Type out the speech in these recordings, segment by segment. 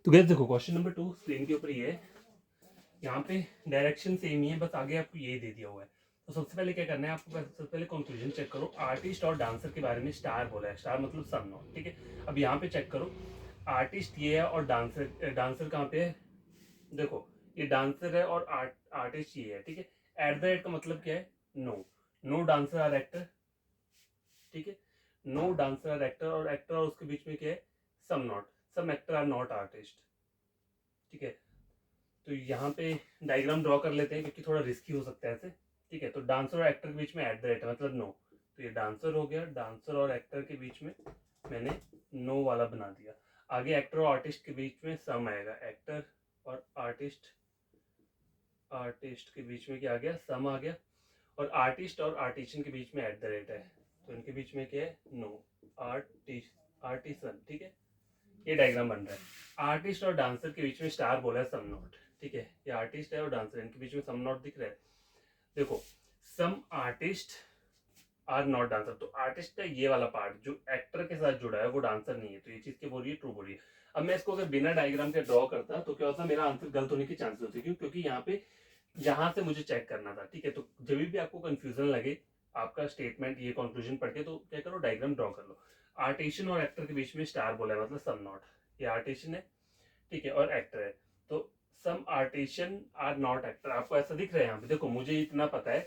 तो गैस देखो question number 2 screen के ऊपर ये है, यहाँ पे डायरेक्शन सेम ही है, बस आगे आपको ये दे दिया हुआ है। तो सबसे पहले क्या करना है आपको, सबसे पहले कंक्लूजन चेक करो। आर्टिस्ट और डांसर के बारे में स्टार बोला है, स्टार मतलब सम नॉट, ठीक है। अब यहाँ पे चेक करो, आर्टिस्ट ये है और डांसर डांसर कहाँ पे है, देखो ये डांसर है और आर्टिस्ट ये है, ठीक है। एट द रेट का मतलब क्या है, no, no dancer are actor, ठीक है। नो डांसर आर एक्टर, और एक्टर और उसके बीच में क्या है, some not, some actor are not artist, ठीक है। तो यहाँ पे डायग्राम ड्रॉ कर लेते हैं क्योंकि थोड़ा रिस्की हो सकता है ऐसे, ठीक है। तो डांसर और एक्टर के बीच में एट द रेट मतलब नो, तो ये डांसर हो गया, डांसर और एक्टर के बीच में मैंने नो वाला बना दिया। आगे एक्टर और आर्टिस्ट के बीच में सम आएगा, एक्टर और आर्टिस्ट, आर्टिस्ट के बीच में क्या आ गया, सम आ गया। और आर्टिस्ट और आर्टिशन के बीच में एट द रेट है, तो इनके बीच में क्या है, नो, आर्टिसन, ठीक है। ये डायग्राम बन रहा है। आर्टिस्ट और डांसर के बीच में स्टार बोला है, सम नॉट, ठीक है। ये आर्टिस्ट है और डांसर, इनके बीच में सम नॉट दिख रहा है। देखो some artist are not dancer, तो आर्टिस्ट का ये वाला पार्ट जो एक्टर के साथ जुड़ा है वो डांसर नहीं है, तो ये चीज क्या बोल रही है, ट्रू बोल रही है। अब मैं इसको अगर बिना डायग्राम के ड्रॉ करता तो क्या होता, मेरा आंसर गलत होने की चांसेस होती, क्यों, क्योंकि यहाँ पे यहाँ से मुझे चेक करना था, ठीक है। तो जब भी आपको कंफ्यूजन लगे आपका स्टेटमेंट ये कंक्लूजन पढ़ के, तो क्या करो, डायग्राम ड्रॉ कर लो। आर्टिशन और एक्टर के बीच में स्टार बोला है मतलब सम नॉट, ये आर्टिशन है, ठीक है, और एक्टर है, तो some artisan are not actor. आपको ऐसा दिख रहा है यहाँ पे, देखो मुझे इतना पता है,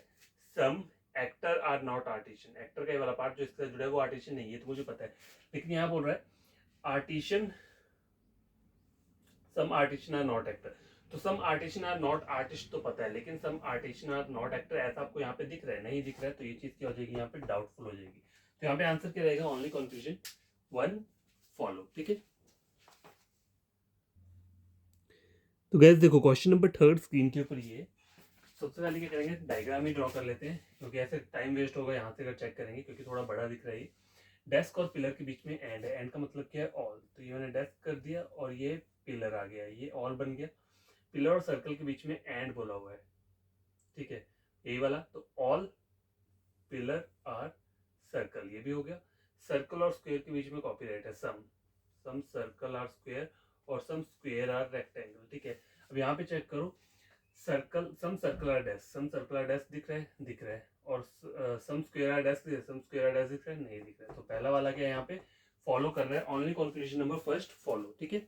some actor are not artisan, actor का ये वाला पार्ट जो इसके साथ जुड़ा है वो आर्टिशन नहीं है, तो मुझे पता है। लेकिन यहाँ बोल रहा है artisan, some artisan are not actor, तो some artisan are not artist तो पता है, लेकिन some artisan are not actor ऐसा आपको यहाँ पे दिख रहा है, नहीं दिख रहा है, तो ये चीज क्या हो जाएगी, यहाँ पे डाउटफुल हो जाएगी। तो यहाँ पे आंसर क्या रहेगा, ओनली कंफ्यूजन 1 फॉलो, ठीक है। तो गैस देखो क्वेश्चन नंबर 3 स्क्रीन के ऊपर ये, सबसे पहले क्या करेंगे, डायग्राम ही ड्रॉ कर लेते हैं क्योंकि ऐसे टाइम वेस्ट होगा यहाँ से अगर चेक करेंगे, क्योंकि थोड़ा बड़ा दिख रहा है। डेस्क और पिलर के बीच में एंड है, एंड का मतलब क्या है, ऑल, तो ये मैंने डेस्क कर दिया और ये पिलर आ गया, ये ऑल बन गया। पिलर और सर्कल के बीच में एंड बोला हुआ है, ठीक है, यही वाला, तो ऑल पिलर आर सर्कल, ये भी हो गया। सर्कल और स्क्वायर के बीच में कॉपीराइट है, सम, सम सर्कल आर स्क्वायर और सम स्क्वायर आर रेक्टेंगल, ठीक है। अब यहाँ पे चेक करो, circle, some circle are dash, some circle are dash दिख रहा है, दिख रहा है, और some square are dash, some square are dash दिख रहा है, नहीं दिख रहा है। तो पहला वाला क्या यहाँ पे फॉलो कर रहा है, only conclusion number first follow, ठीक है।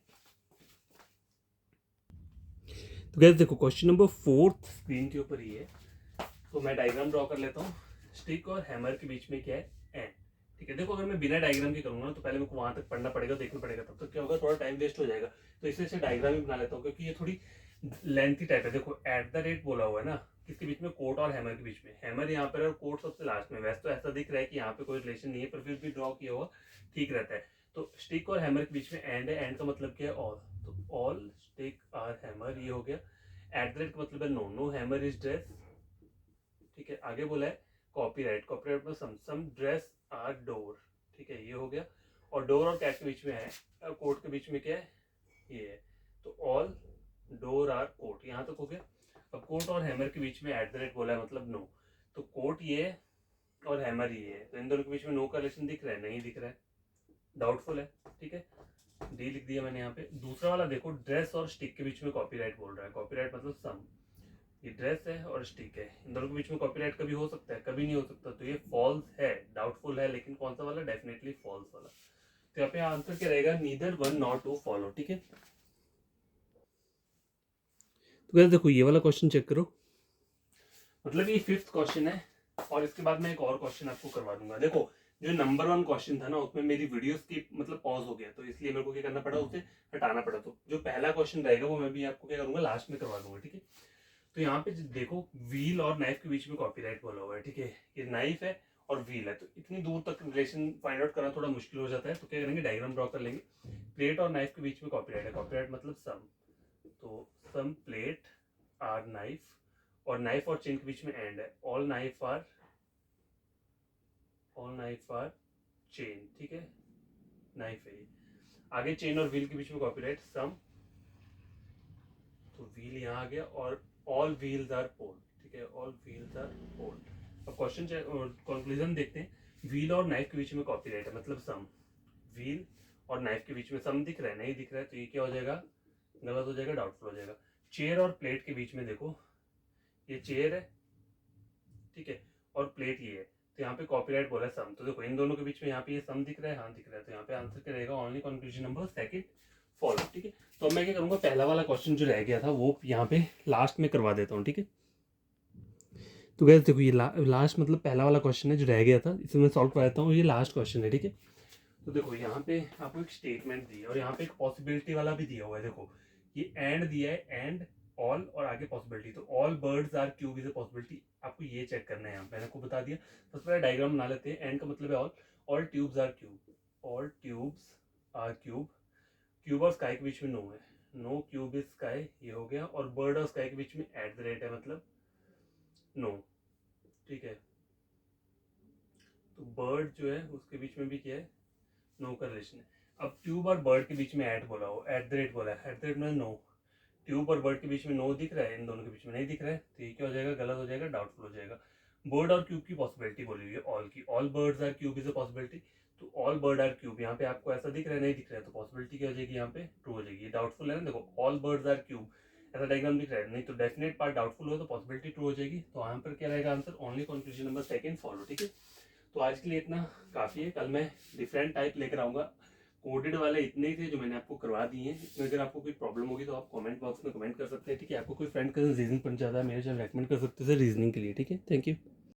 तो गैस देखो क्वेश्चन नंबर 4 स्क्रीन के ऊपर ही है, तो मैं डायग्राम ड्रॉ कर लेता हूँ। स्टिक और हैमर के बीच में क्या है, एंड, ठीक है। देखो अगर मैं बिना डायग्राम के करूंगा तो पहले मेरे को वहां तक पढ़ना पड़ेगा, देखना पड़ेगा, तब तक क्या होगा, थोड़ा टाइम वेस्ट हो जाएगा। तो इसलिए से डायग्राम ही बना लेता हूँ क्योंकि ये थोड़ी लेंथी टाइप है। देखो एट द रेट बोला हुआ है ना, किसके बीच में, कोट और हैमर के बीच में, हैमर यहाँ पर और कोट सबसे लास्ट में। वैसे तो ऐसा दिख रहा है कि यहाँ पे कोई रिलेशन नहीं है, पर फिर भी ड्रॉ किया हुआ ठीक रहता है। तो स्टिक और हैमर के बीच में एंड है, एंड का मतलब क्या है, ऑल, तो ऑल स्टिक आर हैमर, ये हो गया। एट द रेट का मतलब है no, no hammer is dress, ठीक है। आगे बोला है कॉपीराइट, कॉपीराइट में सम ड्रेस आर डोर, ठीक है, ये हो गया। और डोर और कैट के बीच में है, कोट के बीच में क्या है, ये है, तो ऑल डोर आर कोट, यहाँ तक हो गया। अब कोट और हैमर के बीच में एट द रेट बोला है मतलब नो, तो कोट ये है और हैमर ये है, तो इन दोनों के बीच में नो का रिलेशन दिख रहा है, नहीं दिख रहा है, डाउटफुल है, ठीक है, डी लिख दिया मैंने यहाँ पे। दूसरा वाला देखो, ड्रेस और स्टिक के बीच में कॉपीराइट बोल रहा है, कॉपीराइट मतलब सम, ये ड्रेस है और स्टिक है, इन दोनों के बीच में कॉपीराइट कभी हो सकता है, कभी नहीं हो सकता, तो ये फॉल्स है, डाउटफुल है, लेकिन कौन सा वाला, डेफिनेटली फॉल्स वाला। तो यहाँ पे आंसर क्या रहेगा, neither one not two follow, ठीक है। तो गाइस देखो ये वाला क्वेश्चन चेक करो, मतलब ये 5th क्वेश्चन है, और इसके बाद मैं एक और क्वेश्चन आपको करवा दूंगा। देखो जो नंबर 1 क्वेश्चन था ना, उसमें मेरी वीडियो की मतलब पॉज हो गया, तो इसलिए मेरे को क्या करना पड़ा, उसे हटाना पड़ा। तो जो पहला क्वेश्चन रहेगा वो मैं भी आपको क्या करूंगा, लास्ट में करवा दूंगा, ठीक है। तो यहाँ पे देखो व्हील और नाइफ के बीच में कॉपीराइट बोला हुआ है, ठीक है, ये नाइफ है और व्हील है, तो इतनी दूर तक रिलेशन फाइंड आउट करना थोड़ा मुश्किल हो जाता है, तो क्या करेंगे, डायग्राम ड्रॉ कर लेंगे। प्लेट और नाइफ के बीच में कॉपीराइट है, कॉपीराइट मतलब सम, तो सम प्लेट आर नाइफ, और नाइफ और चेन के बीच में एंड है, ऑल नाइफ आर चेन, ठीक है, नाइफ है ये। आगे चेन और व्हील के बीच में कॉपीराइट सम, तो व्हील यहाँ आ गया, और ऑल व्हील्स आर पोल, ठीक है, ऑल व्हील्स आर पोल। अब क्वेश्चन कंक्लूजन देखते हैं। व्हील और नाइफ के बीच में कॉपीराइट है मतलब सम, व्हील और नाइफ के बीच में सम दिख रहा है, नहीं दिख रहा है, तो ये क्या हो जाएगा, गलत हो जाएगा, डाउटफुल हो जाएगा। चेयर और प्लेट के बीच में देखो, ये चेयर है, ठीक है, और प्लेट ये है, तो यहाँ पे कॉपीराइट बोला है सम, तो देखो इन दोनों के बीच में यहाँ पे ये सम दिख रहा है, हाँ दिख रहा है, तो यहाँ पे आंसर क्या रहेगा, only conclusion number second follow, ठीक है। तो अब मैं क्या करूँगा, पहला वाला क्वेश्चन जो रह गया था वो यहाँ पे लास्ट में करवा देता हूँ, ठीक है। तो गैस देखो ये लास्ट मतलब पहला वाला क्वेश्चन है जो रह गया था, इसे मैं सॉल्व कर देता हूँ, ये लास्ट क्वेश्चन है, ठीक है। तो देखो यहाँ पे आपको एक स्टेटमेंट दी है और यहाँ पे एक पॉसिबिलिटी वाला भी दिया हुआ है, देखो ये एंड दिया है, एंड ऑल और आगे पॉसिबिलिटी, तो all birds are cube is a possibility, आपको ये चेक करना है, यहाँ मैंने आपको बता दिया। सबसे पहले डायग्राम बना लेते हैं, एंड का मतलब है all tubes are cube, all tubes are cube, cube और स्काई के बीच में नो है, नो क्यूब इज स्काई, ये हो गया, और बर्ड और स्काई के बीच में एट द रेट है, मतलब नो, ठीक है। तो बर्ड जो है उसके बीच में भी क्या है, नो का रिलेशन है। अब ट्यूब और बर्ड के बीच में एट बोला हो, एट द रेट बोला है, एट द रेट में नो, ट्यूब और बर्ड के बीच में नो दिख रहा है, इन दोनों के बीच में नहीं दिख रहा है, तो ये क्या हो जाएगा, गलत हो जाएगा, डाउटफुल हो जाएगा। बर्ड और क्यूब की पॉसिबिलिटी बोली हुई है ऑल की, all birds are cube is a possibility, तो ऑल बर्ड आर क्यूब, यहाँ पे आपको ऐसा दिख रहा है, नहीं दिख रहा है, तो पॉसिबिलिटी क्या हो जाएगी, यहाँ पे ट्रू हो जाएगी। डाउटफुल है ना, देखो ऑल बर्ड्स आर क्यूब, ऐसा डायग्राम दिख रहा है, नहीं तो डेफिनेट पार्ट डाउटफुल हो तो पॉसिबिलिटी ट्रू हो जाएगी, तो यहाँ पर क्या रहेगा answer, only conclusion number second follow, ठीक है। तो आज के लिए इतना काफ़ी है, कल मैं डिफरेंट टाइप लेकर आऊँगा, कोडेड वाले इतने ही थे जो मैंने आपको करवा दिए हैं, इसमें अगर आपको कोई प्रॉब्लम होगी तो आप कमेंट बॉक्स में कमेंट कर सकते हैं, ठीक है। आपको कोई फ्रेंड कजन रीजन बन जाता है, मेरे चैनल रेकमेंड कर सकते हैं रीजनिंग के लिए, ठीक है। Thank you.